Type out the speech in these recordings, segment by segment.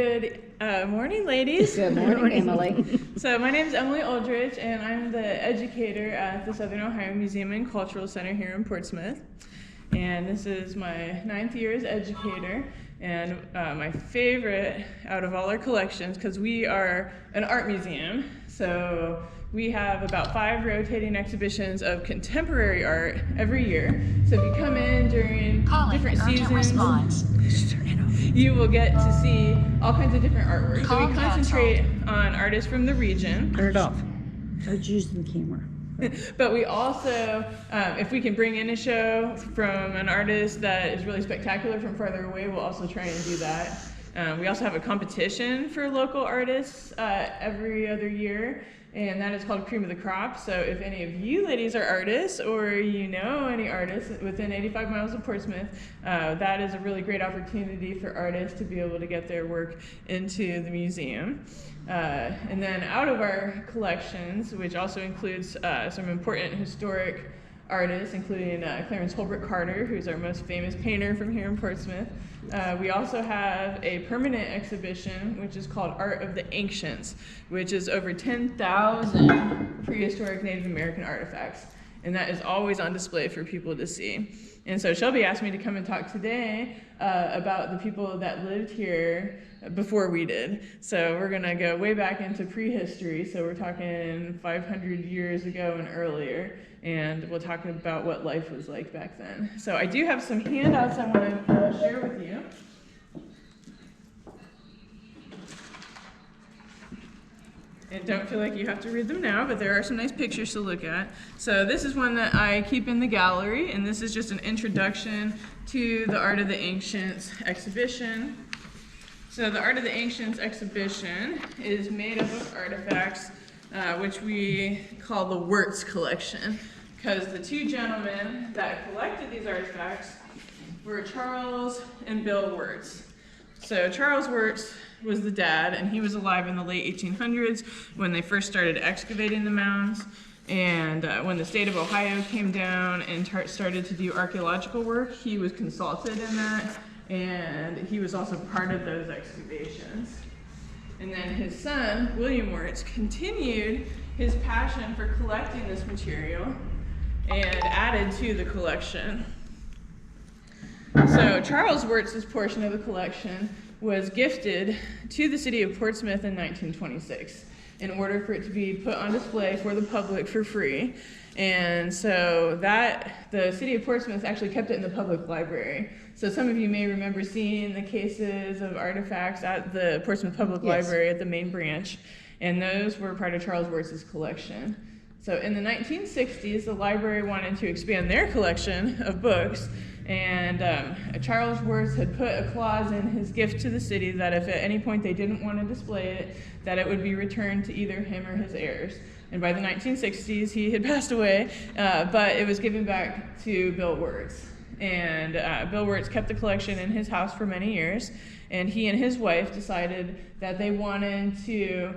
Good morning, ladies. Good morning, Emily. So my name is Emily Uldrich, and I'm the educator at the Southern Ohio Museum and Cultural Center here in Portsmouth. And this is my 9th year as educator, and my favorite out of all our collections, because we are an art museum. So we have about 5 rotating exhibitions of contemporary art every year. So if you come in during different seasons, you will get to see all kinds of different artwork. So we concentrate on artists from the region. Turn it off. I was using the camera. But we also, if we can bring in a show from an artist that is really spectacular from farther away, we'll also try and do that. We also have a competition for local artists every other year, and that is called Cream of the Crop. So if any of you ladies are artists, or you know any artists within 85 miles of Portsmouth, that is a really great opportunity for artists to be able to get their work into the museum. And then out of our collections, which also includes some important historic artists, including Clarence Holbrook Carter, who's our most famous painter from here in Portsmouth. We also have a permanent exhibition, which is called Art of the Ancients, which is over 10,000 prehistoric Native American artifacts. And that is always on display for people to see. And so Shelby asked me to come and talk today about the people that lived here before we did. So we're gonna go way back into prehistory. So we're talking 500 years ago and earlier. And we'll talk about what life was like back then. So I do have some handouts I want to share with you. And don't feel like you have to read them now, but there are some nice pictures to look at. So this is one that I keep in the gallery, and this is just an introduction to the Art of the Ancients exhibition. So the Art of the Ancients exhibition is made up of artifacts which we call the Wirtz collection, because the 2 gentlemen that collected these artifacts were Charles and Bill Wirtz. So Charles Wirtz was the dad, and he was alive in the late 1800s when they first started excavating the mounds. And when the state of Ohio came down and started to do archaeological work, he was consulted in that, and he was also part of those excavations. And then his son, William Wirtz, continued his passion for collecting this material and added to the collection. So Charles Wirtz's portion of the collection was gifted to the city of Portsmouth in 1926 in order for it to be put on display for the public for free. And so the city of Portsmouth actually kept it in the public library. So some of you may remember seeing the cases of artifacts at the Portsmouth Public Library at the main branch, and those were part of Charles Wirtz's collection. So in the 1960s, the library wanted to expand their collection of books, and Charles Wirtz had put a clause in his gift to the city that if at any point they didn't want to display it, that it would be returned to either him or his heirs. And by the 1960s, he had passed away, but it was given back to Bill Wirtz. And Bill Wirtz kept the collection in his house for many years, and he and his wife decided that they wanted to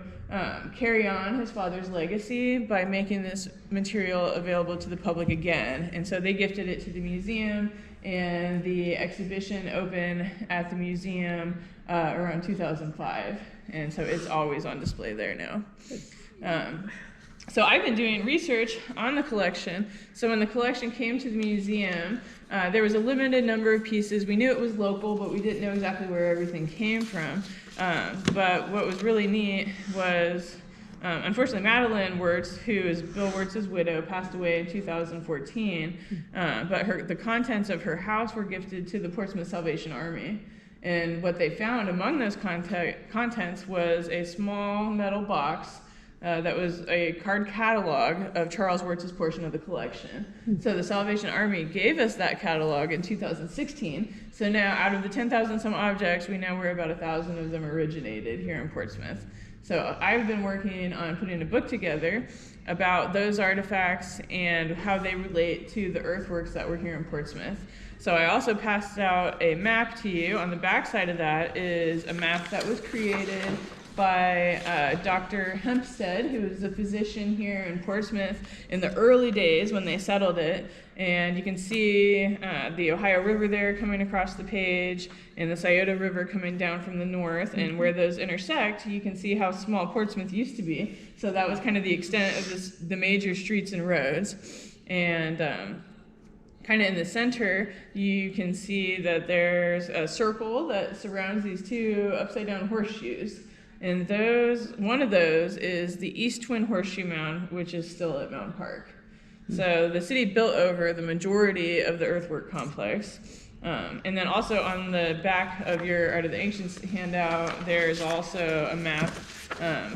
carry on his father's legacy by making this material available to the public again. And so they gifted it to the museum, and the exhibition opened at the museum around 2005. And so it's always on display there now. So I've been doing research on the collection. So when the collection came to the museum, there was a limited number of pieces. We knew it was local, but we didn't know exactly where everything came from. But what was really neat was, unfortunately, Madeline Wirtz, who is Bill Wirtz's widow, passed away in 2014. But the contents of her house were gifted to the Portsmouth Salvation Army. And what they found among those contents was a small metal box that was a card catalog of Charles Wirtz's portion of the collection. So the Salvation Army gave us that catalog in 2016. So now out of the 10,000 some objects, we know where about 1,000 of them originated here in Portsmouth. So I've been working on putting a book together about those artifacts and how they relate to the earthworks that were here in Portsmouth. So I also passed out a map to you. On the back side of that is a map that was created by Dr. Hempstead, who was a physician here in Portsmouth in the early days when they settled it. And you can see the Ohio River there coming across the page, and the Scioto River coming down from the north. And where those intersect, you can see how small Portsmouth used to be. So that was kind of the extent of the major streets and roads. And kind of in the center, you can see that there's a circle that surrounds these two upside down horseshoes. And one of those is the East Twin Horseshoe Mound, which is still at Mound Park. So the city built over the majority of the earthwork complex. And then also on the back of the Ancients handout, there's also a map.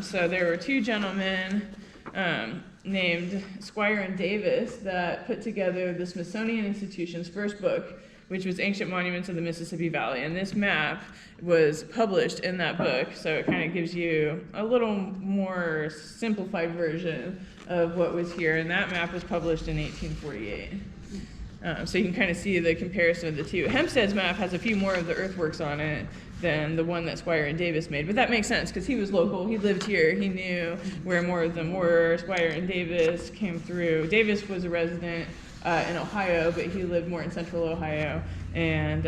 So there were two gentlemen named Squire and Davis that put together the Smithsonian Institution's first book, which was Ancient Monuments of the Mississippi Valley. And this map was published in that book, so it kind of gives you a little more simplified version of what was here. And that map was published in 1848. So you can kind of see the comparison of the two. Hempstead's map has a few more of the earthworks on it than the one that Squire and Davis made, but that makes sense because he was local, he lived here, he knew where more of them were. Squire and Davis came through. Davis was a resident in Ohio, but he lived more in central Ohio, and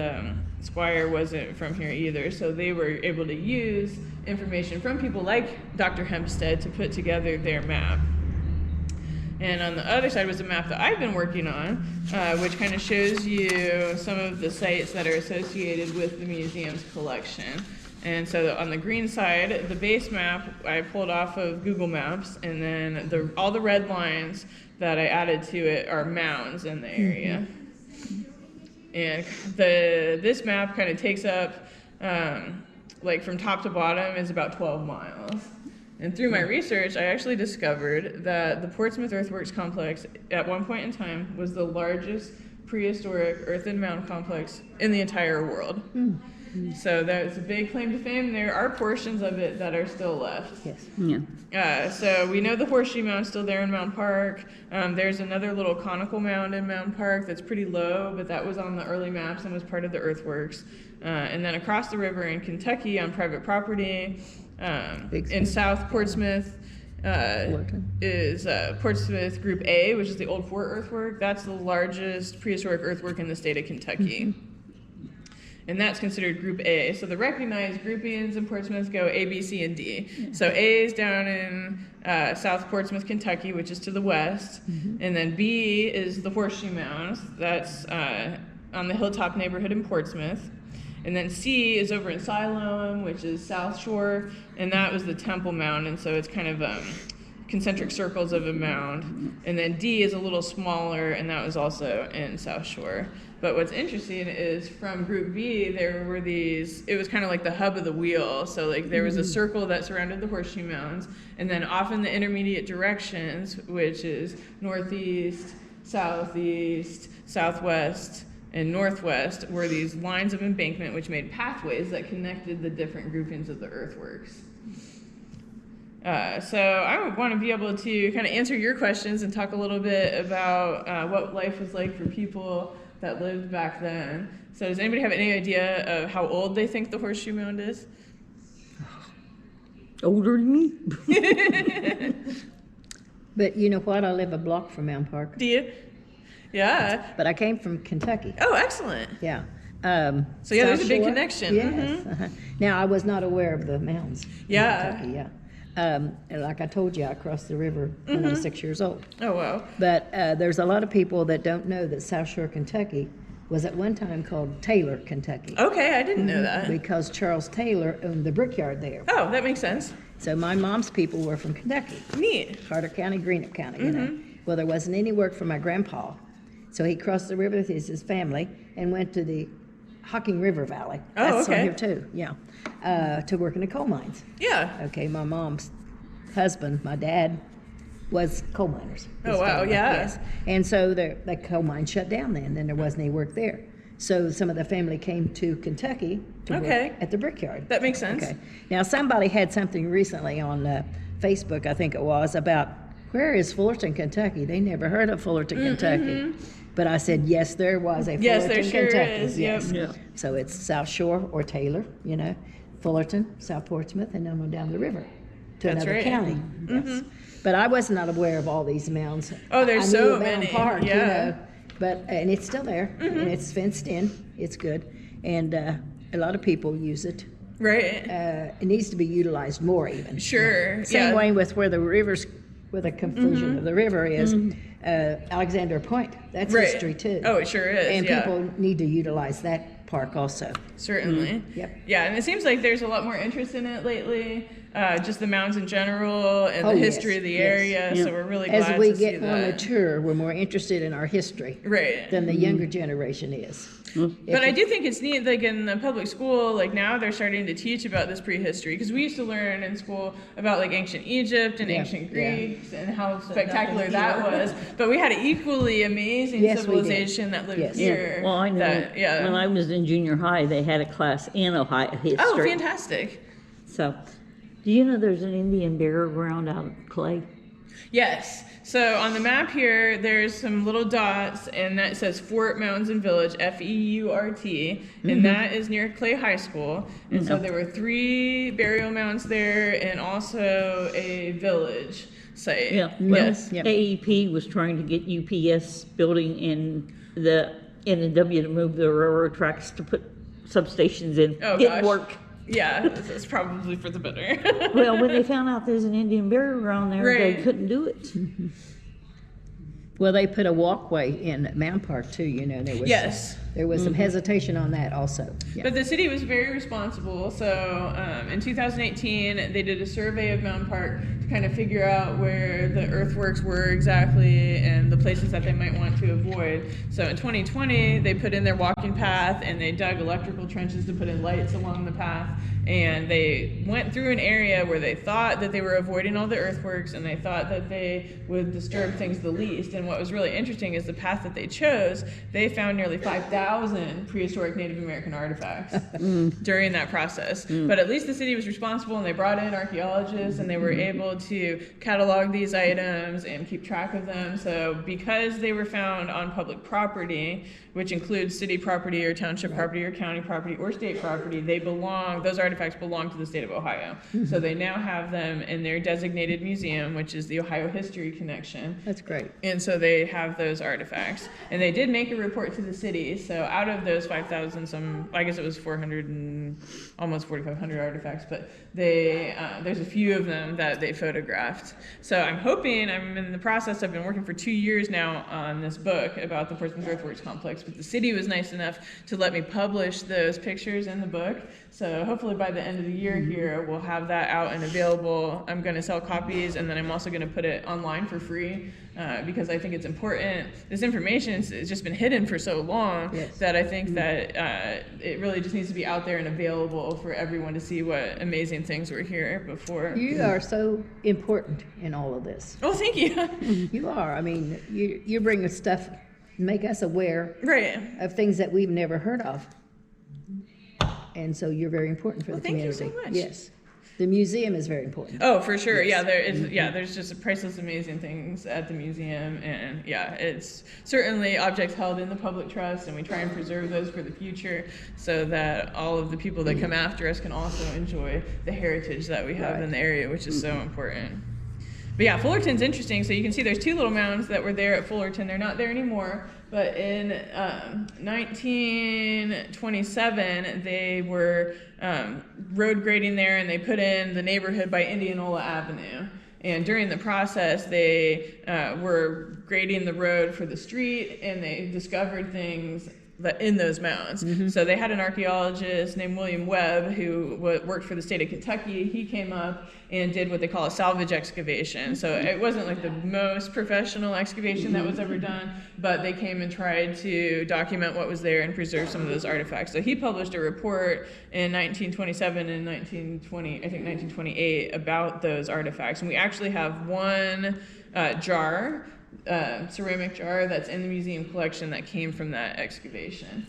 Squire wasn't from here either, so they were able to use information from people like Dr. Hempstead to put together their map. And on the other side was a map that I've been working on, which kind of shows you some of the sites that are associated with the museum's collection. And so on the green side, the base map I pulled off of Google Maps, and then all the red lines that I added to it are mounds in the area. And this map kind of takes up, like from top to bottom, is about 12 miles. And through my research, I actually discovered that the Portsmouth Earthworks Complex at one point in time was the largest prehistoric earthen mound complex in the entire world. So that's a big claim to fame. There are portions of it that are still left. Yes. Yeah. So we know the horseshoe mound's still there in Mound Park. There's another little conical mound in Mound Park that's pretty low, but that was on the early maps and was part of the earthworks. And then across the river in Kentucky on private property, in South Portsmouth is Portsmouth Group A, which is the Old Fort earthwork. That's the largest prehistoric earthwork in the state of Kentucky. And that's considered Group A. So the recognized groupings in Portsmouth go A, B, C, and D. So A is down in South Portsmouth, Kentucky, which is to the west. And then B is the Horseshoe Mounds. That's on the Hilltop neighborhood in Portsmouth. And then C is over in Siloam, which is South Shore, and that was the Temple Mound, and so it's kind of concentric circles of a mound. And then D is a little smaller, and that was also in South Shore. But what's interesting is from Group B, there were it was kind of like the hub of the wheel. So like there was a circle that surrounded the horseshoe mounds, and then off in the intermediate directions, which is northeast, southeast, southwest, and northwest, were these lines of embankment which made pathways that connected the different groupings of the earthworks. So I would want to be able to kind of answer your questions and talk a little bit about what life was like for people that lived back then. So does anybody have any idea of how old they think the horseshoe mound is? Older than me. But you know what? I live a block from Mound Park. Do you? Yeah. But I came from Kentucky. Oh, excellent. Yeah. So yeah, there's a South big Shore. connection. Yes. Now, I was not aware of the mounds. in Yeah. Kentucky, yeah. And like I told you, I crossed the river when I was 6 years old. Oh, wow. But there's a lot of people that don't know that South Shore, Kentucky was at one time called Taylor, Kentucky. Okay, I didn't know that. Because Charles Taylor owned the brickyard there. Oh, that makes sense. So my mom's people were from Kentucky. Neat. Carter County, Greenup County, you know. Well, there wasn't any work for my grandpa. So he crossed the river with his family and went to the Hocking River Valley. Oh, That's okay. on here too, yeah. To work in the coal mines. Yeah. Okay, my mom's husband, my dad, was coal miners. Oh, wow, yeah. Yes. And so the coal mine shut down then there wasn't any work there. So some of the family came to Kentucky to Okay. work at the brickyard. That makes sense. Okay. Now, somebody had something recently on Facebook, I think it was, about where is Fullerton, Kentucky? They never heard of Fullerton, Kentucky. But I said, yes, there was a Fullerton, Yes, there sure Kentucky. is, yep. Yes. Yeah. So it's South Shore or Taylor, you know. Fullerton, South Portsmouth, and then on down the river to That's another right. county. Yes. But I was not aware of all these mounds. Oh, there's I so knew about many, Park, yeah. you know, but and it's still there, and it's fenced in. It's good, and a lot of people use it. Right. It needs to be utilized more, even. Sure. Same yeah. way with where the rivers, where the conflusion of the river is, Alexander Point. That's Right. history too. Oh, it sure is. And yeah. people need to utilize that park also. Certainly. Yep. Yeah, and it seems like there's a lot more interest in it lately. Just the mounds in general and the yes, history of the yes. area. Yeah. So we're really glad As we to see get more that. mature, we're more interested in our history Right. than the younger generation is. But I do think it's neat, like in the public school, like now they're starting to teach about this prehistory, because we used to learn in school about like ancient Egypt and Yeah, ancient yeah. Greeks and how spectacular that was. But we had an equally amazing Yes, we did. civilization that lived Yes. here. Well, I know that, yeah. when I was in junior high, they had a class in Ohio history. Oh, fantastic. So, do you know there's an Indian burial ground out at Clay? Yes. So on the map here, there's some little dots, and that says Fort Mountains and Village, Feurt, and that is near Clay High School. And so there were 3 burial mounds there, and also a village site. Yeah. Well, Yes. Yep. AEP was trying to get UPS building in the N&W to move the railroad tracks to put substations in. Oh, Didn't gosh. work. Yeah, it's probably for the better. Well, when they found out there's an Indian burial ground there, they Right. couldn't do it. Well, they put a walkway in Mound Park too, you know. There was Yes. there was some hesitation on that also. Yeah. But the city was very responsible. So in 2018, they did a survey of Mountain Park to kind of figure out where the earthworks were exactly and the places that they might want to avoid. So in 2020, they put in their walking path and they dug electrical trenches to put in lights along the path. And they went through an area where they thought that they were avoiding all the earthworks and they thought that they would disturb things the least. And what was really interesting is the path that they chose, they found nearly 5,000 prehistoric Native American artifacts during that process. But at least the city was responsible and they brought in archaeologists and they were able to catalog these items and keep track of them. So because they were found on public property, which includes city property or township property or county property or state property, those artifacts belong to the state of Ohio. So they now have them in their designated museum, which is the Ohio History Connection. That's great. And so they have those artifacts. And they did make a report to the city. So out of those 5,000, I guess it was 400 and almost 4,500 artifacts, but there's a few of them that they photographed. So I'm in the process, I've been working for 2 years now on this book about the Portsmouth Earthworks Complex, but the city was nice enough to let me publish those pictures in the book. So hopefully by the end of the year here, we'll have that out and available. I'm going to sell copies, and then I'm also going to put it online for free because I think it's important. This information has just been hidden for so long Yes. that I think that it really just needs to be out there and available for everyone to see what amazing things were here before. You are so important in all of this. Oh, thank you. You are. I mean, you bring us stuff, make us aware Right. of things that we've never heard of. And so you're very important for the thank you community. so much. Yes. The museum is very important. Oh, for sure. Yeah, there's just priceless, amazing things at the museum, and yeah, it's certainly objects held in the public trust, and we try and preserve those for the future, so that all of the people that come after us can also enjoy the heritage that we have in the area, which is so important. But yeah, Fullerton's interesting. So you can see there's 2 little mounds that were there at Fullerton. They're not there anymore. But in 1927, they were road grading there, and they put in the neighborhood by Indianola Avenue. And during the process, they were grading the road for the street, and they discovered things in those mounds. So they had an archaeologist named William Webb who worked for the state of Kentucky. He came up and did what they call a salvage excavation. So it wasn't like the most professional excavation that was ever done, but they came and tried to document what was there and preserve some of those artifacts. So he published a report in 1927 and 1928 about those artifacts. And we actually have one ceramic jar that's in the museum collection that came from that excavation.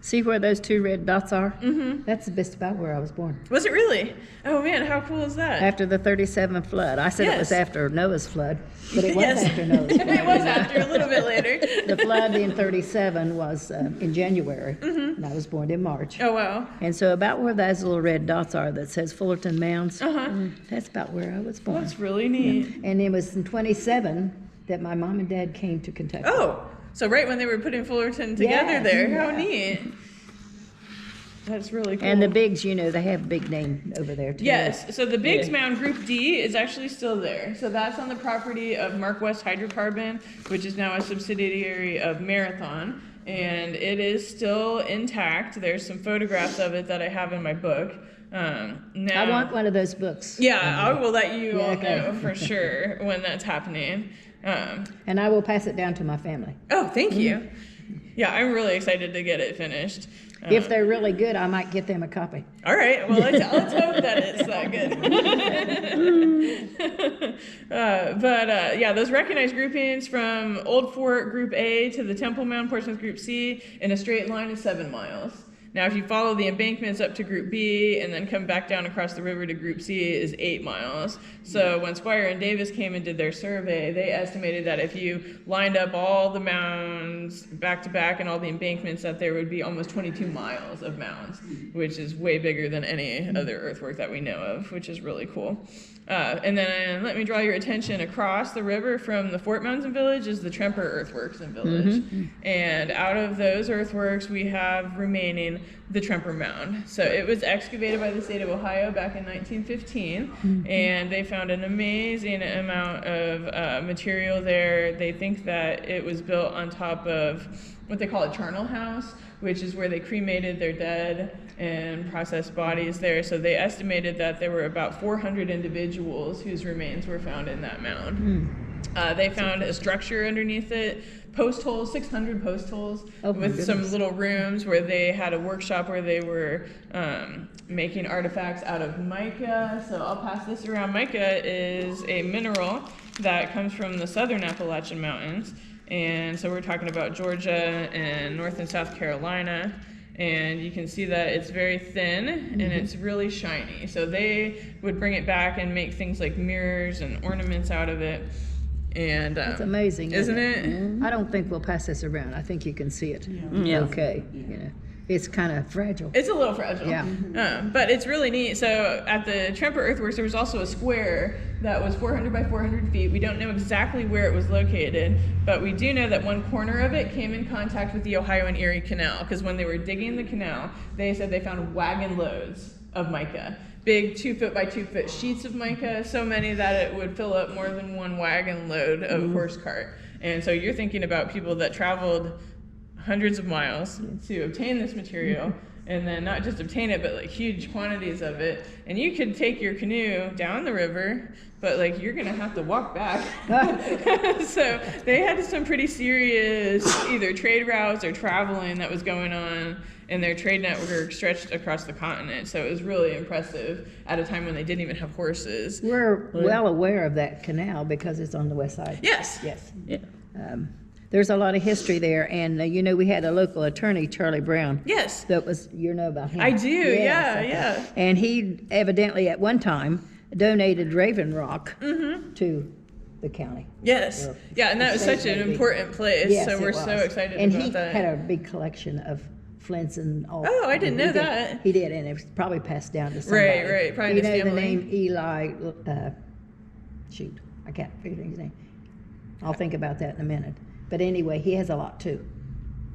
See where those 2 red dots are? Mm-hmm. That's just about where I was born. Was it really? Oh man, how cool is that? After the 37 flood. I said it was Yes. after Noah's flood, but it was Yes. after Noah's flood. It was after, a little bit later. The flood in 37 was in January, and I was born in March. Oh wow. And so about where those little red dots are that says Fullerton Mounds, that's about where I was born. That's really neat. And it was in 27 that my mom and dad came to Kentucky. Oh, so right when they were putting Fullerton together Yes, there. How yeah. neat. That's really cool. And the Biggs, you know, they have a big name over there too. Yes, so the Biggs Yeah. Mound Group D is actually still there. So that's on the property of Mark West Hydrocarbon, which is now a subsidiary of Marathon. And it is still intact. There's some photographs of it that I have in my book. Now, I want one of those books. Yeah, I will let you Yeah, all okay. know for sure when that's happening. And I will pass it down to my family. Oh, thank you. Yeah, I'm really excited to get it finished. If they're really good, I might get them a copy. All right. Well, let's hope that it's that good. Yeah, those recognized groupings from Old Fort Group A to the Temple Mound Portsmouth Group C in a straight line is 7 miles. Now, if you follow the embankments up to Group B and then come back down across the river to Group C is 8 miles. So when Squire and Davis came and did their survey, they estimated that if you lined up all the mounds back to back and all the embankments, that there would be almost 22 miles of mounds, which is way bigger than any other earthwork that we know of, which is really cool. And then let me draw your attention across the river from the Fort Mounds and Village is the Tremper Earthworks and Village. And out of those earthworks, we have remaining the Tremper Mound. So it was excavated by the state of Ohio back in 1915, and they found an amazing amount of material there. They think that it was built on top of what they call a charnel house, which is where they cremated their dead and processed bodies there. So they estimated that there were about 400 individuals whose remains were found in that mound. They found a structure underneath it, post holes, 600 post holes, Oh, my with some goodness. little rooms where they had a workshop where they were making artifacts out of mica. So I'll pass this around. Mica is a mineral that comes from the southern Appalachian Mountains. And so we're talking about Georgia and North and South Carolina. And you can see that it's very thin and it's really shiny. So they would bring it back and make things like mirrors and ornaments out of it. And It's amazing, isn't it? I don't think we'll pass this around. I think you can see it. Yeah. Okay. You know, it's kind of fragile. It's a little fragile. Yeah. But it's really neat. So at the Tremper Earthworks, there was also a square that was 400 by 400 feet. We don't know exactly where it was located, but we do know that one corner of it came in contact with the Ohio and Erie Canal, because when they were digging the canal, they said they found wagon loads of mica. Big 2 foot by 2 foot sheets of mica, so many that it would fill up more than one wagon load of a horse cart. And so you're thinking about people that traveled hundreds of miles to obtain this material, and then not just obtain it, but like huge quantities of it. And you could take your canoe down the river, but like you're gonna have to walk back. So they had some pretty serious either trade routes or traveling that was going on, and their trade network stretched across the continent. So it was really impressive at a time when they didn't even have horses. We're well aware of that canal because it's on the west side. Yes. Yes. Yeah. There's a lot of history there, and you know, we had a local attorney, Charlie Brown. Yes. That was, you know about him. I do, Yes, yeah, okay. yeah. And he evidently at one time donated Raven Rock to the county. Yes. Or Yeah, and that was such an maybe. important place. Yes, So it we're was. so excited and about he that. had a big collection of flints and all. Oh, I didn't know He did. that. He did, and it was probably passed down to somebody. Right, probably You his know the family. name Eli, shoot, I can't figure his name. I'll think about that in a minute. But anyway, he has a lot too,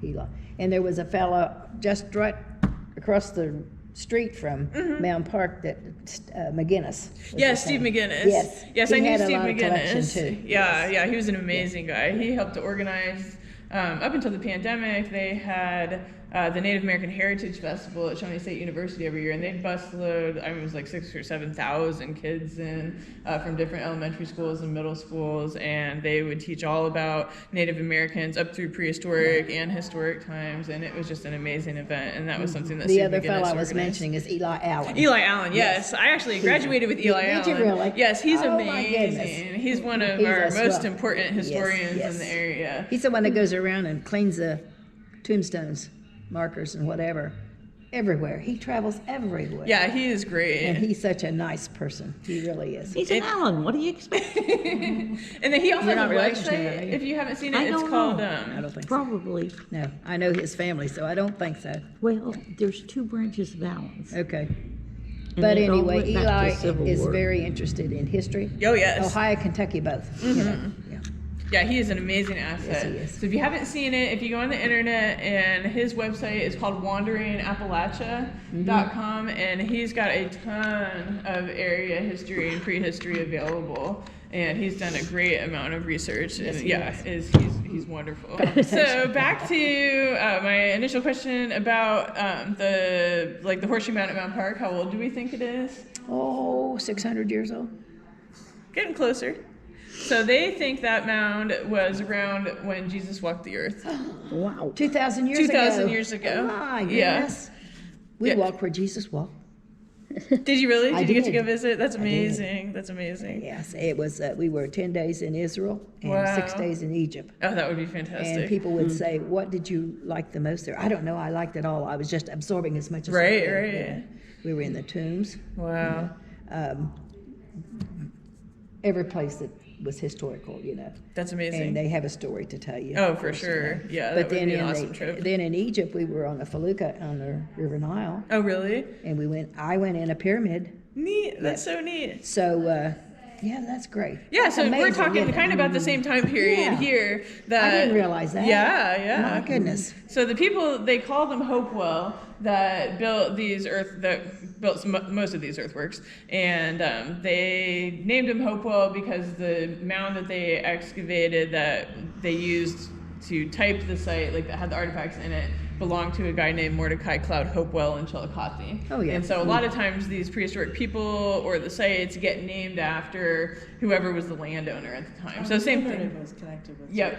Eli. And there was a fella just right across the street from Mound Park that, McGinnis. was Yes, his Steve name. McGinnis. Yes. Yes, He I knew had a Steve lot of collection, McGinnis. too. Yeah, yeah, he was an amazing guy. He helped to organize, up until the pandemic, they had the Native American Heritage Festival at Shawnee State University every year, and they'd busload, I mean, it was like 6,000 or 7,000 kids in from different elementary schools and middle schools, and they would teach all about Native Americans up through prehistoric and historic times, and it was just an amazing event, and that was something that The Steve other McGinnis fellow I was organized. mentioning is Eli Allen. Eli Allen, yes. I actually graduated with Eli Allen. Did you really? Yes, he's Oh, my goodness. amazing. He's one of He's our a most swell. important historians yes. in the area. He's the one that goes around and cleans the tombstones. markers and whatever, everywhere. He travels everywhere. Yeah, he is great. And he's such a nice person. He really is. He's an Allen. What do you expect? And then he also You're has not a related to him, website. are you? If you haven't seen it, I it's don't called know. I don't think so. Probably. No, I know his family, so I don't think so. Well, there's 2 branches of Allens. Okay. And But it all anyway, went back to Eli Civil is War. very interested in history. Oh, yes. Ohio, Kentucky, both. You know. Yeah. Yeah, he is an amazing asset. Yes, he is. So if you haven't seen it, if you go on the internet, and his website is called wanderingappalachia.com, and he's got a ton of area history and prehistory available. And he's done a great amount of research, and he's wonderful. So back to my initial question about the Horseshoe Mountain Mountain Park. How old do we think it is? Oh, 600 years old. Getting closer. So they think that mound was around when Jesus walked the earth. Wow. 2,000 years ago. 2,000 years ago. Oh, my Yeah. goodness. We Yeah. walked where Jesus walked. Did you really? I Did you get to did. go visit? That's I did. amazing. That's amazing. Yes, it was. We were 10 days in Israel and Wow. 6 days in Egypt. Oh, that would be And fantastic. people would say, "What did you like the most there?" I don't know. I liked it all. I was just absorbing as much as I Right, could. right. Yeah. We were in the tombs. Wow. Every place that was historical, you know. That's And amazing. they have a story to tell you. Oh, of for course, you sure. know. Yeah, But that would then be an in awesome the, trip. then in Egypt, we were on a felucca on the River Nile, Oh, really? and I went in a pyramid. Neat. That's so neat. So, yeah, that's great. Yeah, That's so we're amazing, talking isn't it? kind of about the same time period Yeah. here. That I didn't realize that. Yeah, yeah. My goodness. So the people, they call them Hopewell, that built most of these earthworks, and they named them Hopewell because the mound that they excavated that they used to type the site, like that had the artifacts in it, belonged to a guy named Mordecai Cloud Hopewell in Chillicothe. Oh, yeah. And so a lot of times these prehistoric people or the sites get named after whoever was the landowner at the time. So same thing. Was connected with Yep.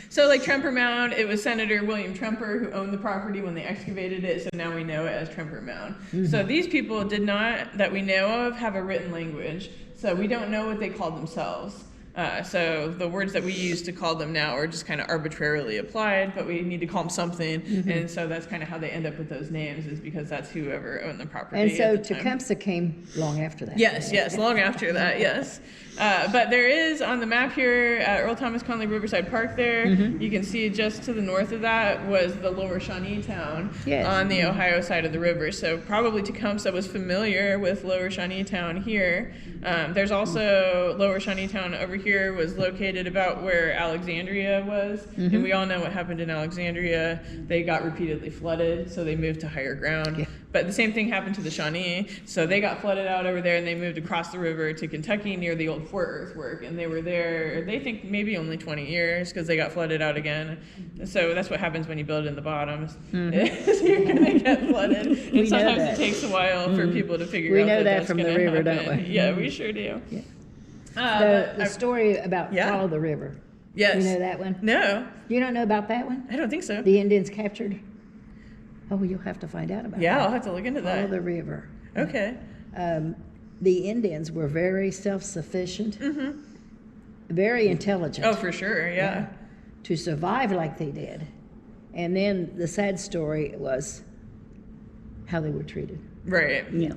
So like Tremper Mound, it was Senator William Tremper who owned the property when they excavated it, so now we know it as Tremper Mound. So these people did not, that we know of, have a written language, so we don't know what they called themselves. So the words that we use to call them now are just kind of arbitrarily applied, but we need to call them something, and so that's kind of how they end up with those names, is because that's whoever owned the property And so at the time. Tecumseh came long after that. Yes, long after that, yes. But there is on the map here at Earl Thomas Conley Riverside Park there, you can see just to the north of that was the Lower Shawnee Town Yes. on the Ohio side of the river. So probably Tecumseh was familiar with Lower Shawnee Town here. There's also Lower Shawnee Town over here was located about where Alexandria was. And we all know what happened in Alexandria. They got repeatedly flooded, so they moved to higher ground. Yeah. But the same thing happened to the Shawnee. So they got flooded out over there and they moved across the river to Kentucky near the old Fort Earthwork. And they were there, they think maybe only 20 years because they got flooded out again. So that's what happens when you build in the bottoms. is You're going to get flooded. And We know sometimes that. it takes a while for people to figure We out know that that's from the gonna river, don't happen. we? Yeah, we sure do. Yeah. But The story about Yeah. Follow the River. yes. You know that one? No, You don't know about that one? I don't think so. The Indians captured? Oh, you'll have to find out about Yeah, that. I'll have to look into Follow that. the River. Okay. The Indians were very self-sufficient, very intelligent. Oh, for sure. Yeah. To survive like they did. And then the sad story was how they were treated. Right. Yeah.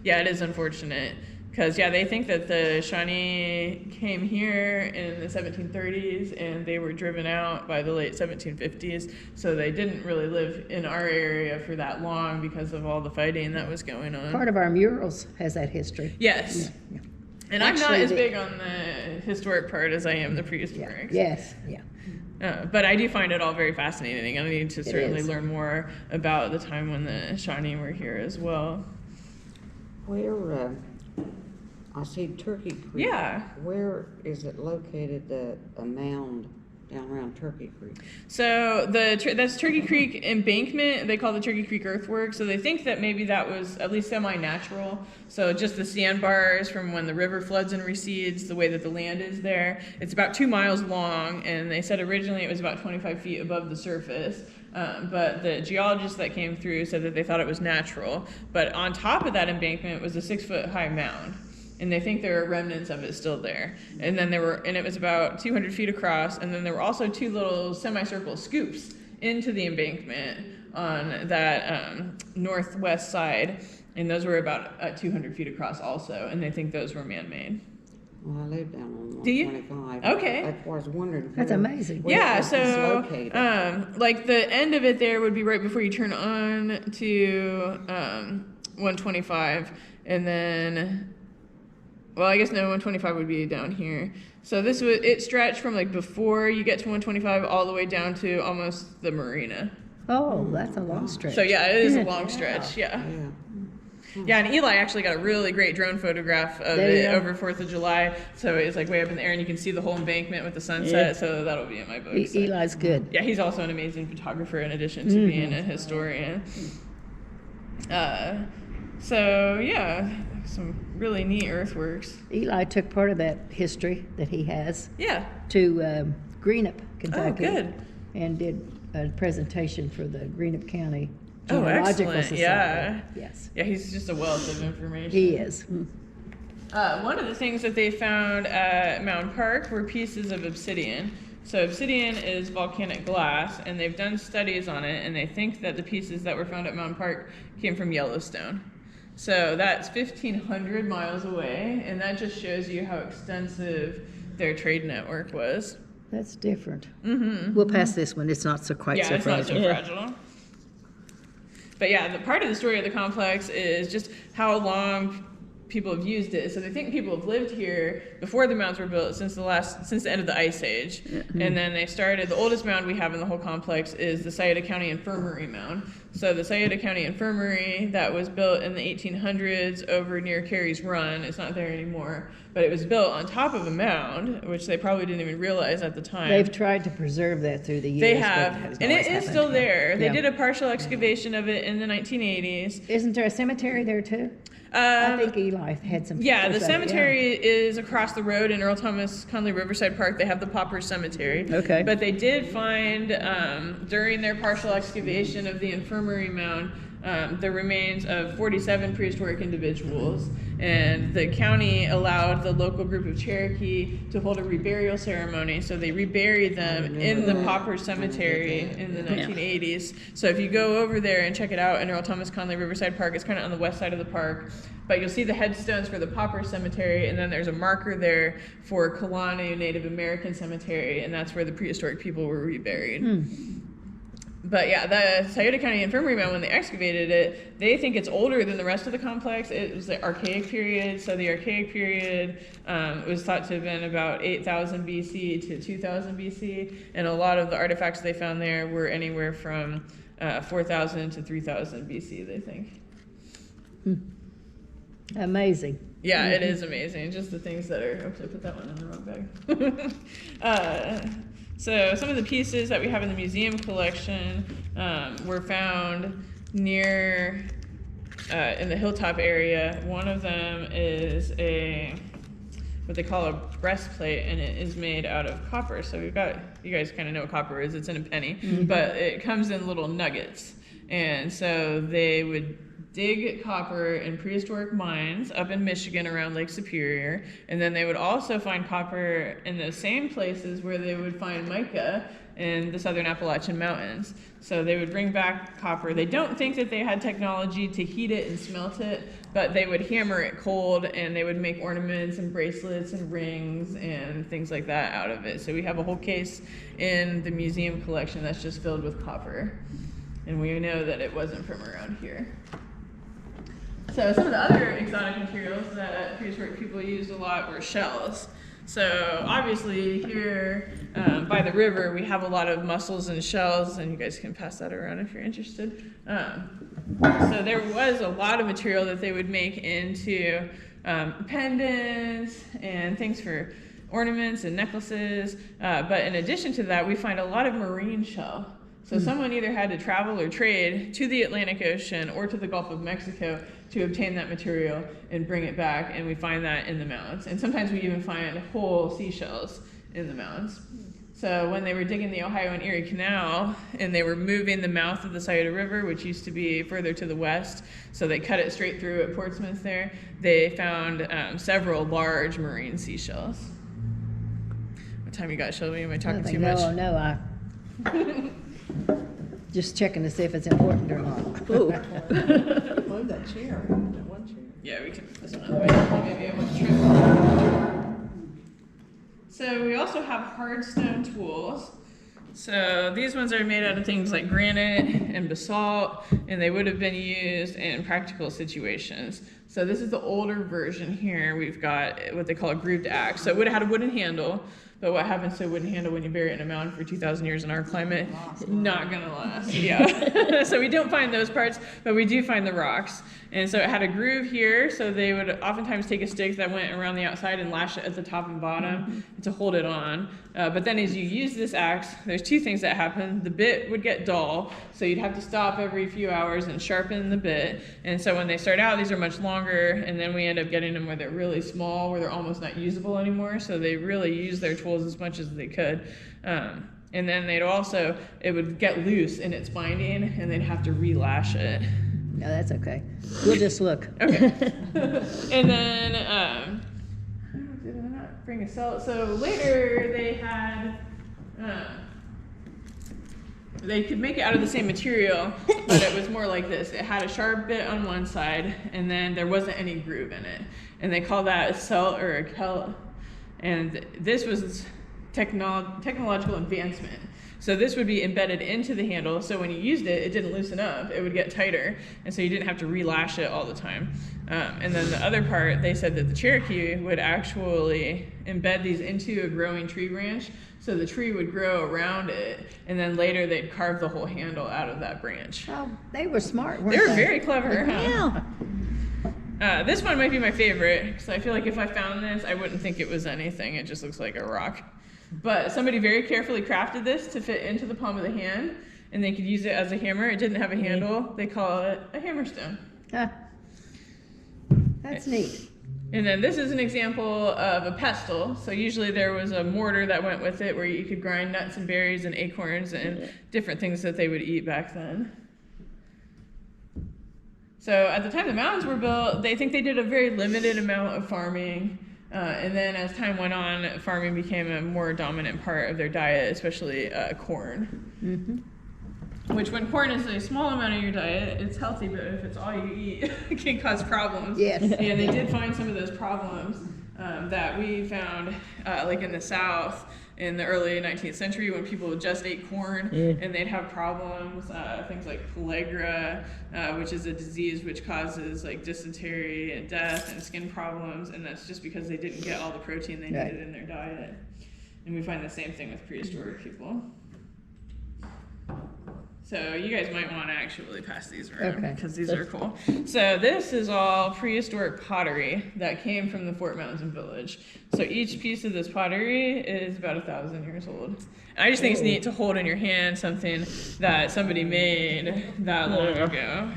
Yeah, it is unfortunate because they think that the Shawnee came here in the 1730s and they were driven out by the late 1750s. So they didn't really live in our area for that long because of all the fighting that was going on. Part of our murals has that history. Yes. Yeah. And I'm not Actually, as the- big on the historic part as I am the prehistoric. Yes, yeah. But I do find it all very fascinating. I need to certainly is. learn more about the time when the Shawnee were here as well. Where, I see Turkey Creek. Yeah. Where is it located, a mound down around Turkey Creek? So that's Turkey Creek embankment. They call the Turkey Creek earthwork. So they think that maybe that was at least semi-natural. So just the sandbars from when the river floods and recedes, the way that the land is there. It's about 2 miles long, and they said originally it was about 25 feet above the surface. But the geologists that came through said that they thought it was natural. But on top of that embankment was a 6-foot high mound. And they think there are remnants of it still there. And then it was about 200 feet across. And then there were also 2 little semicircle scoops into the embankment on that northwest side, and those were about 200 feet across also, and they think those were man-made. Well, I live down on Do you? 125. Okay. That's why I was wondering. That's amazing. where Yeah, it was so located. like the end of it there would be right before you turn on to 125, and then, well, I guess no, 125 would be down here. So this would, it stretched from like before you get to 125 all the way down to almost the marina. Oh, that's a long stretch. So yeah, it is a Yeah. long stretch. Yeah. Yeah. Yeah, and Eli actually got a really great drone photograph of There you it go. over 4th of July. So it's like way up in the air, and you can see the whole embankment with the sunset. Yeah. So that'll be in my book. So. Eli's good. Yeah, he's also an amazing photographer in addition to being a historian. So yeah, some really neat earthworks. Eli took part of that history that he has Yeah. to Greenup, Kentucky. Oh, good. And did a presentation for the Greenup County Oh, Genealogical excellent. Society. Yeah. Yes, Yeah, he's just a wealth of information. he is. One of the things that they found at Mound Park were pieces of obsidian. So obsidian is volcanic glass, and they've done studies on it, and they think that the pieces that were found at Mound Park came from Yellowstone. So that's 1,500 miles away, and that just shows you how extensive their trade network was. That's different. We'll pass this one. It's not so quite Yeah, so it's not fragile. so fragile. But yeah, the part of the story of the complex is just how long people have used it. So they think people have lived here before the mounds were built since the end of the Ice Age. And then they started, the oldest mound we have in the whole complex is the Scioto County Infirmary mound. So the Scioto County Infirmary that was built in the 1800s over near Carey's Run, it's not there anymore, but it was built on top of a mound, which they probably didn't even realize at the time. They've tried to preserve that through the years. They but have, hasn't and it always is happened. still there. They Yeah. did a partial excavation of it in the 1980s. Isn't there a cemetery there too? I think Eli had some. Yeah, the photos of it, cemetery is across the road in Earl Thomas Conley Riverside Park. They have the Pauper Cemetery. Okay. But they did find, during their partial excavation of the infirmary mound, the remains of 47 prehistoric individuals. And the county allowed the local group of Cherokee to hold a reburial ceremony. So they reburied them in the Pauper Cemetery in the 1980s. So if you go over there and check it out in Earl Thomas Conley Riverside Park, it's kind of on the west side of the park. But you'll see the headstones for the Pauper Cemetery, and then there's a marker there for Kalanu Native American Cemetery, and that's where the prehistoric people were reburied. But yeah, the Scioto County Infirmary mound, when they excavated it, they think it's older than the rest of the complex. It was the Archaic period. So the Archaic period was thought to have been about 8,000 BC to 2,000 BC. And a lot of the artifacts they found there were anywhere from 4,000 to 3,000 BC, they think. Amazing. Yeah, it is amazing. Just the things that are, oops, I put that one in the wrong bag. So some of the pieces that we have in the museum collection were found near, in the hilltop area. One of them is what they call a breastplate, and it is made out of copper. So we've got, you guys kind of know what copper is, it's in a penny, but it comes in little nuggets. And so they would dig copper in prehistoric mines up in Michigan around Lake Superior, and then they would also find copper in those same places where they would find mica in the southern Appalachian Mountains. So they would bring back copper. They don't think that they had technology to heat it and smelt it, but they would hammer it cold, and they would make ornaments and bracelets and rings and things like that out of it. So we have a whole case in the museum collection that's just filled with copper, and we know that it wasn't from around here. So some of the other exotic materials that prehistoric people used a lot were shells. So obviously here by the river we have a lot of mussels and shells, and you guys can pass that around if you're interested. So there was a lot of material that they would make into pendants and things for ornaments and necklaces. But in addition to that, we find a lot of marine shell. So someone either had to travel or trade to the Atlantic Ocean or to the Gulf of Mexico to obtain that material and bring it back, and we find that in the mounds. And sometimes we even find whole seashells in the mounds. So when they were digging the Ohio and Erie Canal, and they were moving the mouth of the Scioto River, which used to be further to the west, so they cut it straight through at Portsmouth there, they found several large marine seashells. What time you got, Shelby? Am I talking too much? No, Just checking to see if it's important or not. Ooh. Move that chair, that one chair. Yeah, we can move this one out of the way. Maybe I want to trim. So we also have hardstone tools. So these ones are made out of things like granite and basalt, and they would have been used in practical situations. So this is the older version here. We've got what they call a grooved axe. So it would have had a wooden handle, but what happens to a wooden handle when you bury it in a mound for 2,000 years in our climate? Not gonna last, yeah. So we don't find those parts, but we do find the rocks. And so it had a groove here, so they would oftentimes take a stick that went around the outside and lash it at the top and bottom to hold it on. But then as you use this axe, there's two things that happen. The bit would get dull, so you'd have to stop every few hours and sharpen the bit. And so when they start out, these are much longer, and then we end up getting them where they're really small, where they're almost not usable anymore. So they really use their tools as much as they could. And then it would get loose in its binding, and they'd have to relash it. No, that's okay. We'll just look. Okay. And then, did I not bring a cell? So later they had, they could make it out of the same material, but it was more like this. It had a sharp bit on one side, and then there wasn't any groove in it. And they call that a cell or a kel. And this was technological advancement. So this would be embedded into the handle, so when you used it, it didn't loosen up, it would get tighter, and so you didn't have to relash it all the time. And then the other part, they said that the Cherokee would actually embed these into a growing tree branch, so the tree would grow around it, and then later they'd carve the whole handle out of that branch. Oh, they were smart, weren't They they? were very clever, huh? Yeah. This one might be my favorite, because I feel like if I found this, I wouldn't think it was anything, it just looks like a rock. But somebody very carefully crafted this to fit into the palm of the hand, and they could use it as a hammer. It didn't have a handle. They call it a hammerstone. Huh. That's neat. And then this is an example of a pestle. So usually there was a mortar that went with it where you could grind nuts and berries and acorns and different things that they would eat back then. So at the time the mounds were built, they think they did a very limited amount of farming. And then as time went on, farming became a more dominant part of their diet, especially corn. Mm-hmm. Which when corn is a small amount of your diet, it's healthy, but if it's all you eat, it can cause problems. Yes. And they did find some of those problems that we found like in the South in the early 19th century when people just ate corn and they'd have problems, things like pellagra, which is a disease which causes like dysentery and death and skin problems, and that's just because they didn't get all the protein they needed in their diet. And we find the same thing with prehistoric people. So you guys might want to actually pass these around because these are cool. So this is all prehistoric pottery that came from the Fort Mountain Village. So each piece of this pottery is about 1,000 years old. And I just think it's neat to hold in your hand something that somebody made that long ago.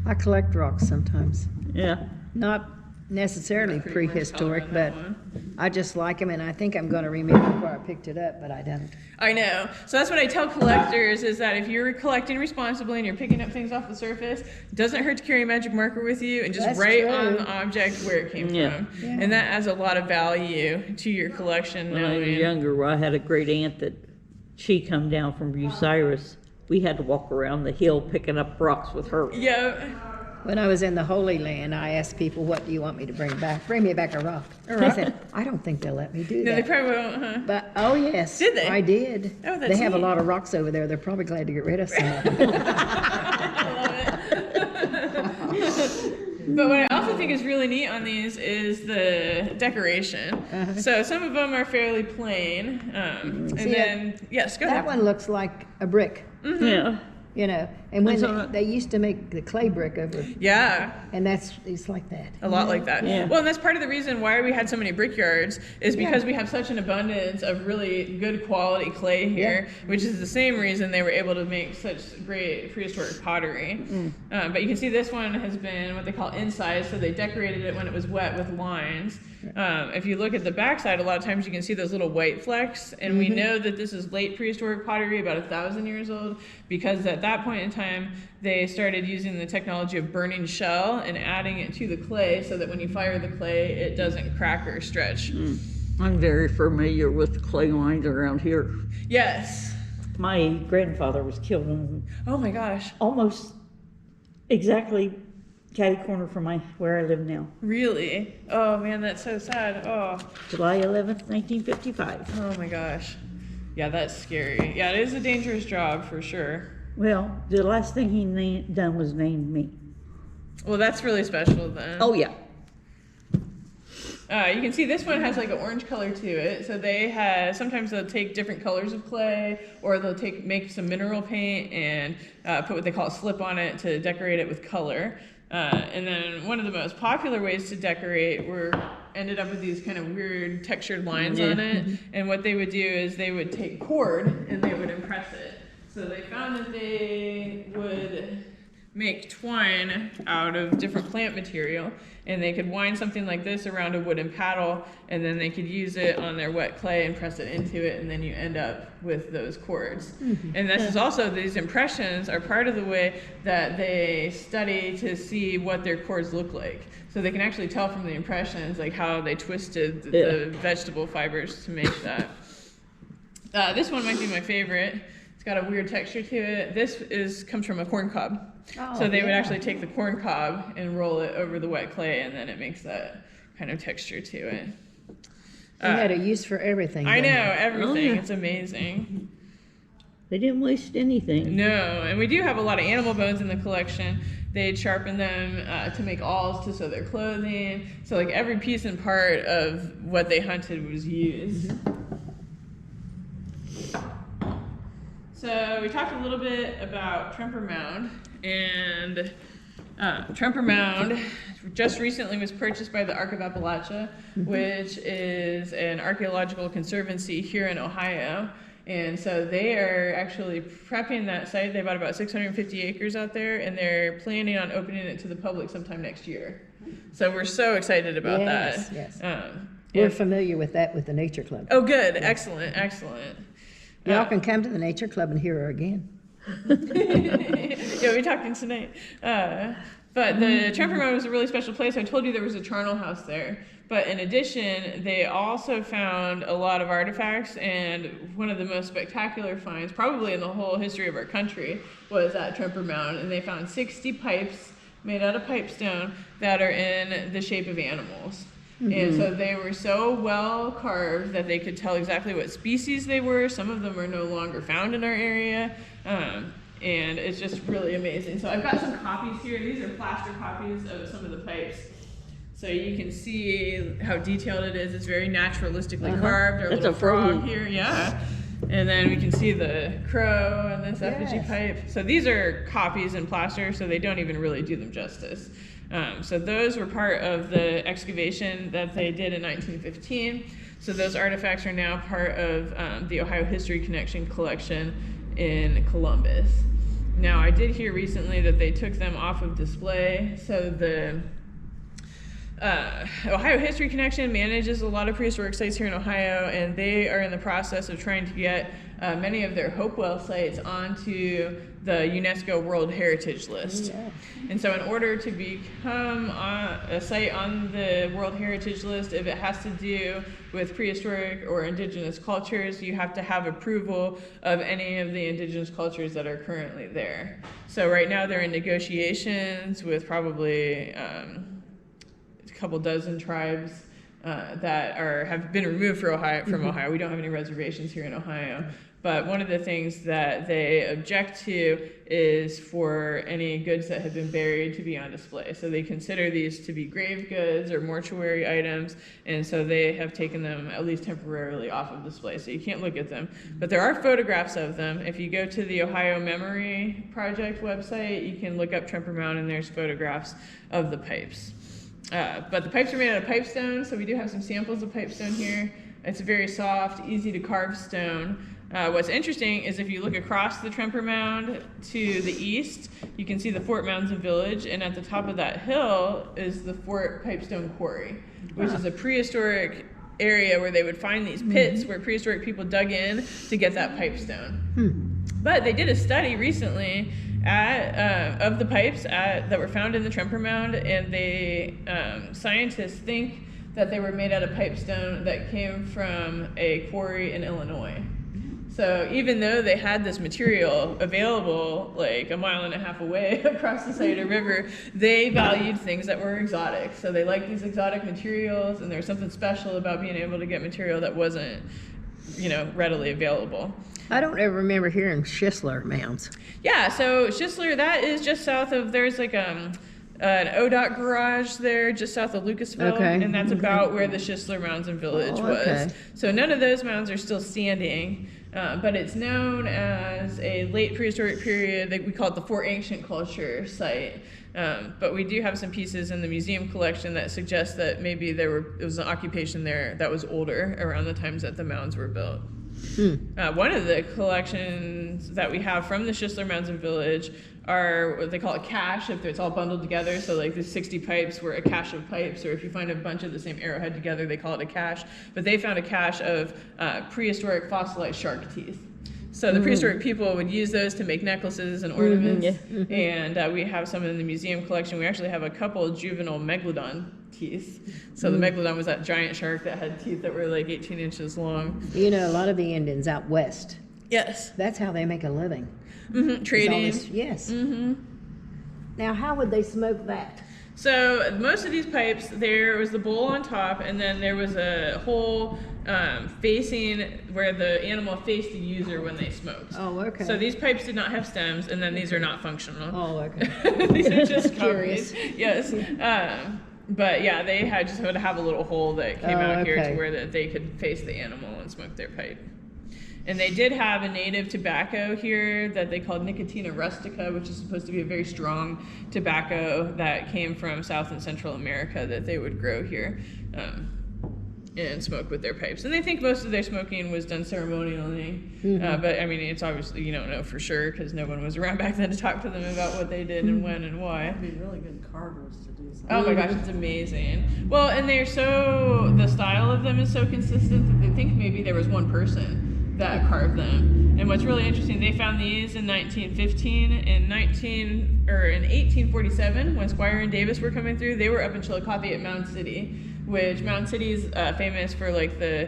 I collect rocks sometimes. Yeah. Not necessarily Pretty much color prehistoric, on but that one. I just like them, and I think I'm going to remember where I picked it up, but I don't. I know. So that's what I tell collectors is that if you're collecting responsibly and you're picking up things off the surface, it doesn't hurt to carry a magic marker with you and just That's write true. on the object where it came from. Yeah. And that adds a lot of value to your collection. When I was knowing- younger, I had a great aunt that she come down from Bucyrus. We had to walk around the hill picking up rocks with her. Yeah. When I was in the Holy Land, I asked people, what do you want me to bring back? Bring me back a rock. I said, I don't think they'll let me do No, they that. probably won't, huh? But, oh yes. Did they? I did. Oh, that's They have a neat. lot of rocks over there. They're probably glad to get rid of some of them. I love it. But what I also think is really neat on these is the decoration. So some of them are fairly plain. And See, then, yes, go That ahead. one looks like a brick, Yeah. you know. And when That's they used to make the clay brick over, Yeah. and it's like that. A lot like that. Yeah. Well, and that's part of the reason why we had so many brickyards is because we have such an abundance of really good quality clay here, which is the same reason they were able to make such great prehistoric pottery. But you can see this one has been what they call incised, so they decorated it when it was wet with lines. If you look at the backside, a lot of times you can see those little white flecks, and we know that this is late prehistoric pottery, about 1,000 years old, because at that point in time, they started using the technology of burning shell and adding it to the clay so that when you fire the clay, it doesn't crack or stretch. I'm very familiar with clay lines around here. Yes. My grandfather was killed on Oh my gosh, almost exactly catty corner from where I live now. really? Oh man, that's so sad. Oh, July 11th, 1955. oh my gosh. Yeah, that's scary. Yeah, it is a dangerous job for sure. Well, the last thing he done was named me. Well, that's really special then. Oh, yeah. You can see this one has like an orange color to it. So they have, sometimes they'll take different colors of clay, or they'll make some mineral paint and put what they call a slip on it to decorate it with color. And then one of the most popular ways to decorate ended up with these kind of weird textured lines on it. And what they would do is they would take cord and they would impress it. So they found that they would make twine out of different plant material, and they could wind something like this around a wooden paddle, and then they could use it on their wet clay and press it into it, and then you end up with those cords. And this is also, these impressions are part of the way that they study to see what their cords look like. So they can actually tell from the impressions like how they twisted the vegetable fibers to make that. This one might be my favorite. It's got a weird texture to it. This comes from a corn cob. Oh, So they would yeah. actually take the corn cob and roll it over the wet clay, and then it makes that kind of texture to it. They had a use for everything. I know, didn't they? everything. Oh, yeah. It's amazing. They didn't waste anything. No, and we do have a lot of animal bones in the collection. They'd sharpen them to make awls to sew their clothing. So like every piece and part of what they hunted was used. So we talked a little bit about Tremper Mound, and Tremper Mound just recently was purchased by the Ark of Appalachia, which is an archaeological conservancy here in Ohio. And so they are actually prepping that site. They bought about 650 acres out there, and they're planning on opening it to the public sometime next year. So we're so excited about Yes, that. yes. We're We're familiar with that with the Nature Club. Oh, good. Excellent. Excellent. Y'all can come to the Nature Club and hear her again. Yeah, we talked tonight. But the Tremper Mound was a really special place. I told you there was a charnel house there. But in addition, they also found a lot of artifacts, and one of the most spectacular finds, probably in the whole history of our country, was at Tremper Mound. And they found 60 pipes made out of pipestone that are in the shape of animals. And so they were so well carved that they could tell exactly what species they were. Some of them are no longer found in our area. And it's just really amazing. So I've got some copies here. These are plaster copies of some of the pipes. So you can see how detailed it is. It's very naturalistically carved. Our That's little a frog. frog here, yeah. And then we can see the crow and this effigy Yes. pipe. So these are copies in plaster, so they don't even really do them justice. So those were part of the excavation that they did in 1915. So those artifacts are now part of the Ohio History Connection collection in Columbus. Now, I did hear recently that they took them off of display. So the Ohio History Connection manages a lot of prehistoric sites here in Ohio, and they are in the process of trying to get many of their Hopewell sites onto the UNESCO World Heritage List. Yeah. And so in order to become a site on the World Heritage List, if it has to do with prehistoric or indigenous cultures, you have to have approval of any of the indigenous cultures that are currently there. So right now they're in negotiations with probably a couple dozen tribes that have been removed from Ohio. We don't have any reservations here in Ohio. But one of the things that they object to is for any goods that have been buried to be on display. So they consider these to be grave goods or mortuary items, and so they have taken them at least temporarily off of display. So you can't look at them. But there are photographs of them. If you go to the Ohio Memory Project website, you can look up Tremper Mound, and there's photographs of the pipes. But the pipes are made out of pipestone, so we do have some samples of pipestone here. It's a very soft, easy to carve stone. What's interesting is if you look across the Tremper Mound to the east, you can see the Fort Mounds Village, and at the top of that hill is the Fort Pipestone Quarry, which is a prehistoric area where they would find these pits where prehistoric people dug in to get that pipestone. But they did a study recently of the pipes that were found in the Tremper Mound, and scientists think that they were made out of pipestone that came from a quarry in Illinois. So even though they had this material available like a mile and a half away across the Cider River, they valued things that were exotic. So they liked these exotic materials, and there was something special about being able to get material that wasn't, readily available. I don't ever remember hearing Schisler mounds. Yeah, so Schisler, that is just south of, there's like an ODOT garage there just south of Lucasville, Okay. and that's about where the Schisler Mounds and Village okay. was. So none of those mounds are still standing, but it's known as a late prehistoric period. We call it the Fort Ancient Culture site. But we do have some pieces in the museum collection that suggest that maybe it was an occupation there that was older around the times that the mounds were built. One of the collections that we have from the Schisler Mounds and Village are what they call a cache, if it's all bundled together. So like the 60 pipes were a cache of pipes, or if you find a bunch of the same arrowhead together, they call it a cache. But they found a cache of prehistoric fossilized shark teeth. So the prehistoric people would use those to make necklaces and ornaments. And we have some in the museum collection. We actually have a couple juvenile megalodon teeth. So the megalodon was that giant shark that had teeth that were like 18 inches long. You know, a lot of the Indians out west, Yes. that's how they make a living. Trading. It's all this- yes. Now, how would they smoke that? So most of these pipes, there was the bowl on top, and then there was a hole facing where the animal faced the user when they smoked. Oh, okay. So these pipes did not have stems, and then these are not functional. Oh, okay. These are just Curious. copies. Yes. But yeah, they had just had to have a little hole that came out here to okay. where they could face the animal and smoke their pipe. And they did have a native tobacco here that they called Nicotina rustica, which is supposed to be a very strong tobacco that came from South and Central America that they would grow here and smoke with their pipes. And they think most of their smoking was done ceremonially. But I mean, it's obviously, you don't know for sure because no one was around back then to talk to them about what they did and when and why. That'd be really good carvers to do something. Oh my gosh, it's amazing. Well, and the style of them is so consistent that they think maybe there was one person that carved them. And what's really interesting, they found these in 1915. In 1847, when Squire and Davis were coming through, they were up in Chillicothe at Mound City, which Mound City is famous for like the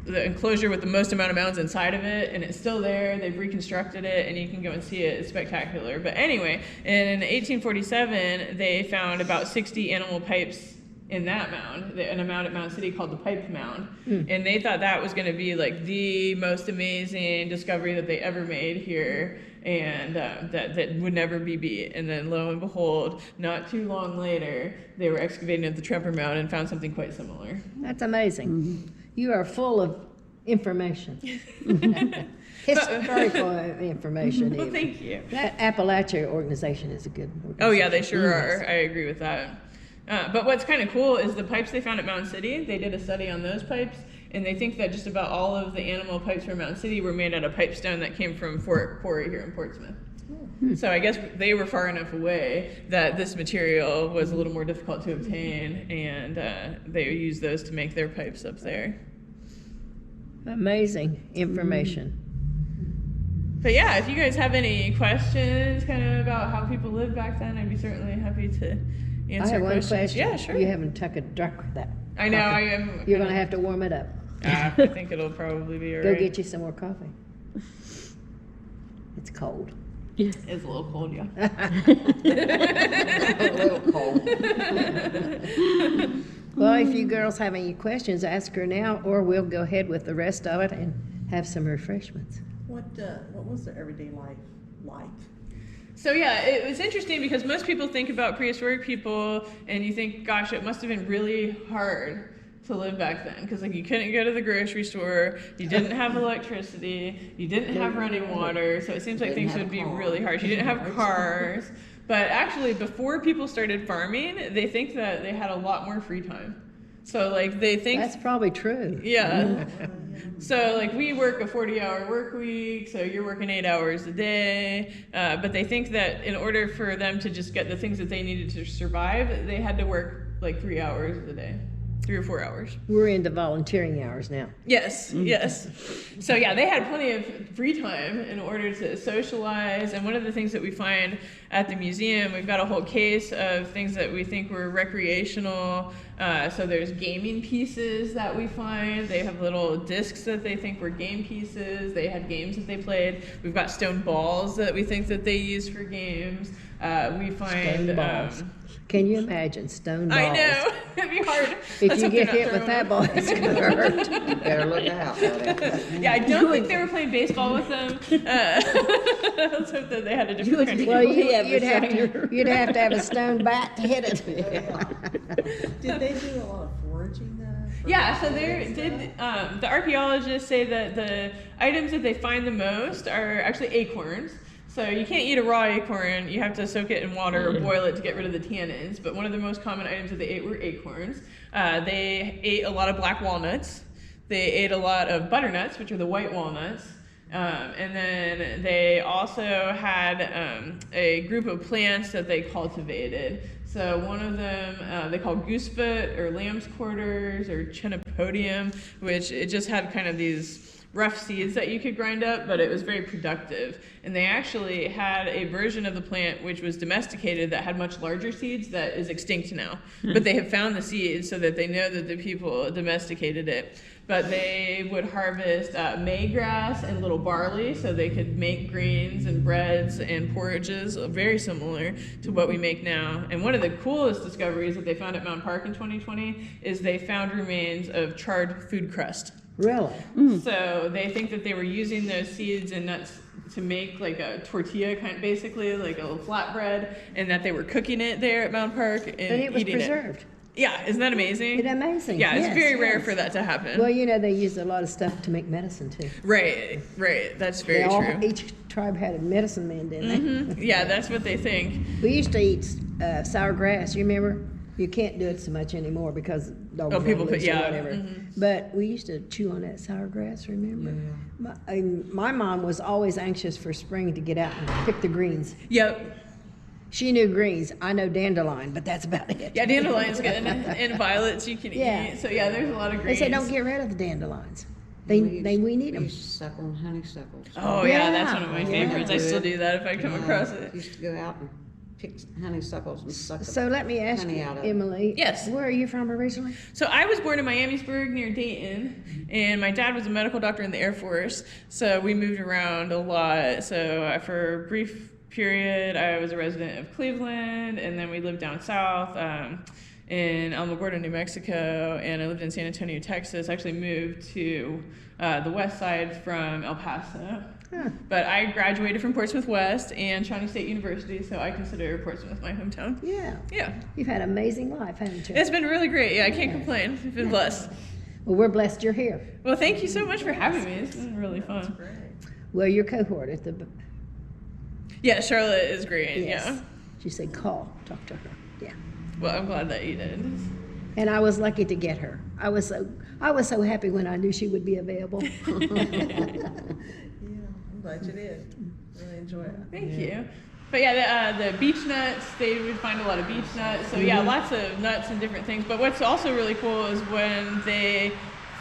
enclosure with the most amount of mounds inside of it, and it's still there. They've reconstructed it, and you can go and see it. It's spectacular. But anyway, in 1847, they found about 60 animal pipes in that mound, an mound at Mound City called the Piped Mound. And they thought that was going to be like the most amazing discovery that they ever made here, and that would never be beat. And then lo and behold, not too long later, they were excavating at the Tremper Mound and found something quite similar. That's amazing. You are full of information. Historical information. Well, even. thank you. That Appalachia organization is a good organization. Oh yeah, they sure are. I agree with that. But what's kind of cool is the pipes they found at Mound City. They did a study on those pipes, and they think that just about all of the animal pipes from Mound City were made out of pipestone that came from Fort Quarry here in Portsmouth. So I guess they were far enough away that this material was a little more difficult to obtain, and they used those to make their pipes up there. Amazing information. But yeah, if you guys have any questions kind of about how people lived back then, I'd be certainly happy to answer I have one questions. question. Yeah, sure. You haven't took a drink of that. I know, coffee. I am. You're going to have to warm it up. I think it'll probably be Go alright. get you some more coffee. It's cold. It's a little cold, yeah. A little cold. Well, if you girls have any questions, ask her now, or we'll go ahead with the rest of it and have some refreshments. What was their everyday life like? So yeah, it was interesting because most people think about prehistoric people and you think, gosh, it must have been really hard to live back then because like you couldn't go to the grocery store, you didn't have electricity, you didn't have running water, so it seems like things would be really hard. You didn't have cars. But actually, before people started farming, they think that they had a lot more free time. So like they think That's probably true. yeah. So like we work a 40-hour work week, so you're working 8 hours a day. But they think that in order for them to just get the things that they needed to survive, they had to work like 3 hours a day. 3 or 4 hours. We're into volunteering hours now. Yes, yes. So yeah, they had plenty of free time in order to socialize. And one of the things that we find at the museum, we've got a whole case of things that we think were recreational. So there's gaming pieces that we find. They have little discs that they think were game pieces. They had games that they played. We've got stone balls that we think that they used for games. We find Stone balls. Can you imagine stone balls? I know. It'd be hard. If Let's you hope they're get not hit with throwing that them. ball, it's gonna hurt. Better look out, buddy. Yeah, I don't think they were playing baseball with them. Let's hope that they had a different kind of Well, game. you'd have to have a stone bat to hit it. Did they do a lot of foraging though? for Yeah, so food they and did. stuff? The archaeologists say that the items that they find the most are actually acorns. So you can't eat a raw acorn. You have to soak it in water or boil it to get rid of the tannins. But one of the most common items that they ate were acorns. They ate a lot of black walnuts. They ate a lot of butternuts, which are the white walnuts. And then they also had a group of plants that they cultivated. So one of them they call goosefoot or lamb's quarters or chenopodium, which it just had kind of these rough seeds that you could grind up, but it was very productive. And they actually had a version of the plant which was domesticated that had much larger seeds that is extinct now. But they have found the seeds so that they know that the people domesticated it. But they would harvest maygrass and little barley so they could make greens and breads and porridges very similar to what we make now. And one of the coolest discoveries that they found at Mountain Park in 2020 is they found remains of charred food crust. Really? So they think that they were using those seeds and nuts to make like a tortilla, basically like a little flatbread, and that they were cooking it there at Mountain Park and And it was eating preserved. Yeah, isn't that amazing? It's amazing. Yeah, it's Yes, very rare yes. for that to happen. Well, you know, they used a lot of stuff to make medicine too. Right. That's very They all, true. each tribe had a medicine man, didn't they? Yeah, that's what they think. We used to eat sour grass. You remember? You can't do it so much anymore because dogs Oh, people run put- loose or yeah, whatever. But we used to chew on that sour grass. Remember? My mom was always anxious for spring to get out and pick the greens. Yep. She knew greens. I know dandelion, but that's about it. Yeah, dandelion's good, and violets you can Yeah. eat. So yeah, there's a lot of They greens. say don't get rid of the dandelions. We need We them. used to suckle on honeysuckles. Oh yeah, that's one of my Yeah. favorites. I still do that if I come across it. Used to go out and pick honeysuckles and suck So them. let me ask honey you, out of it. Emily. Yes. Where are you from originally? So I was born in Miamisburg near Dayton, and my dad was a medical doctor in the Air Force. So we moved around a lot. So for a brief period, I was a resident of Cleveland, and then we lived down south in Alamogordo, New Mexico, and I lived in San Antonio, Texas. I actually moved to the west side from El Paso. Huh. But I graduated from Portsmouth West and Shawnee State University, so I consider Portsmouth my hometown. Yeah. Yeah. You've had an amazing life, haven't you? It's been really great. Yeah, I can't complain. I've been blessed. Well, we're blessed you're here. Well, thank you so much for having me. It's been really fun. Great. Well, your cohort at the. Yeah, Charlotte is great. Yes. Yeah. She said, call, talk to her. Yeah. Well, I'm glad that you did. And I was lucky to get her. I was so happy when I knew she would be available. Yeah, I'm glad you did. Really enjoy it. Thank you. But yeah, the beech nuts, they would find a lot of beech nuts. So yeah, lots of nuts and different things. But what's also really cool is when they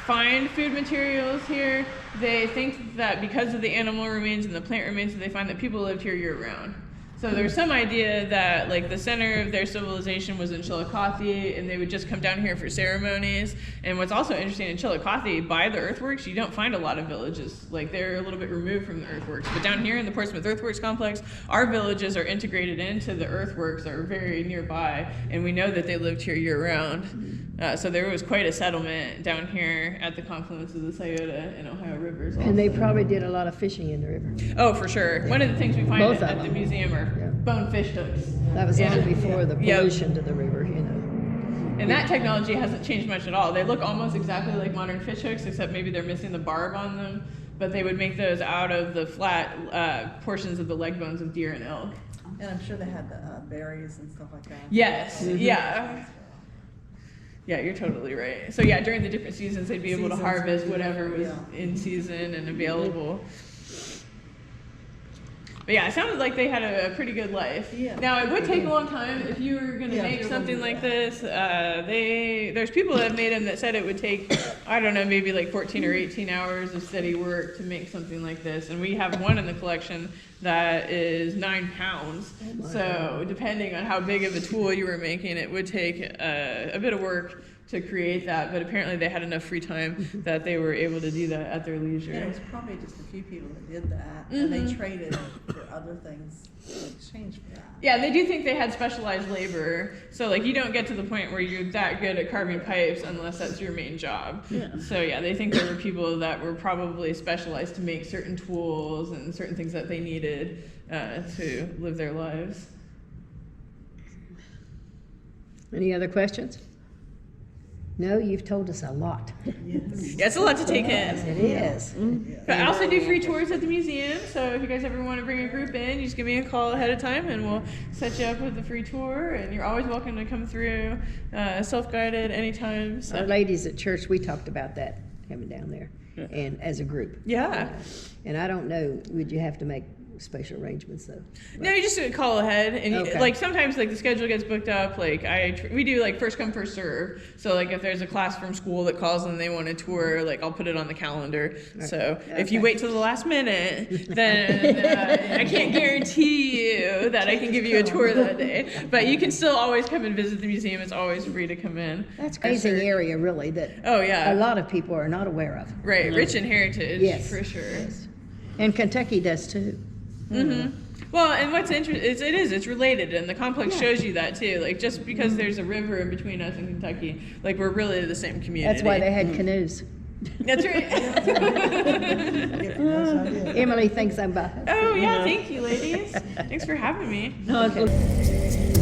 find food materials here, they think that because of the animal remains and the plant remains, that they find that people lived here year round. So there's some idea that like the center of their civilization was in Chillicothe, and they would just come down here for ceremonies. And what's also interesting in Chillicothe, by the earthworks, you don't find a lot of villages. Like they're a little bit removed from the earthworks. But down here in the Portsmouth Earthworks Complex, our villages are integrated into the earthworks that are very nearby, and we know that they lived here year round. So there was quite a settlement down here at the confluence of the Scioto and Ohio rivers. And they probably did a lot of fishing in the river. Oh, for sure. One of the things we find Both of at the them. museum are Yeah. bone fish hooks. That was long Yeah. before the Yep. pollution to the river, you know. And that technology hasn't changed much at all. They look almost exactly like modern fish hooks, except maybe they're missing the barb on them. But they would make those out of the flat portions of the leg bones of deer and elk. And I'm sure they had the berries and stuff like that. Yes, yeah. Yeah, you're totally right. So yeah, during the different seasons, they'd be able to Seasons, harvest whatever was yeah. in season and available. But yeah, it sounded like they had a pretty good life. Yeah. Now it would take a long time if you were gonna Yeah, make they're something gonna like do this. There's people that have made them that said it would take, I don't know, maybe like 14 or 18 hours of steady work to make something like this. And we have one in the collection that is 9 pounds. So depending on how big of a tool you were making, it would take a bit of work to create that, but apparently they had enough free time that they were able to do that at their And it leisure. was probably just a few people that did that, and they traded it for other things in exchange for that. Yeah, they do think they had specialized labor, so like you don't get to the point where you're that good at carving pipes unless that's your main job. Yeah. So yeah, they think there were people that were probably specialized to make certain tools and certain things that they needed to live their lives. Any other questions? No, you've told us a lot. Yes. Yeah, it's a lot to take in. It is. But I also do free tours at the museum, so if you guys ever want to bring a group in, you just give me a call ahead of time and we'll set you up with a free tour. And you're always welcome to come through, self-guided anytime. Our So. ladies at church, we talked about that, coming down there, and as a group. Yeah. And I don't know, would you have to make special arrangements though? No, you just call ahead, and you, Okay. like sometimes like the schedule gets booked up. Like we do like first come first serve. So like if there's a class from school that calls and they want a tour, like I'll put it on the calendar. So if you Okay. wait till the last minute, then I can't guarantee you that I can give you a tour that day. But you can still always come and visit the museum. It's always free to come in. That's an amazing area, really, that Oh yeah, a lot of people are not aware of. right. Rich in heritage, Yes. for sure. Yes. And Kentucky does too. Well, and what's interesting is it's related, and the complex shows you that too. Like just because there's a river in between us and Kentucky, like we're really the same community. That's why they had canoes. That's right. Emily thinks I'm biased. Oh yeah, thank you, ladies. Thanks for having me. No, it's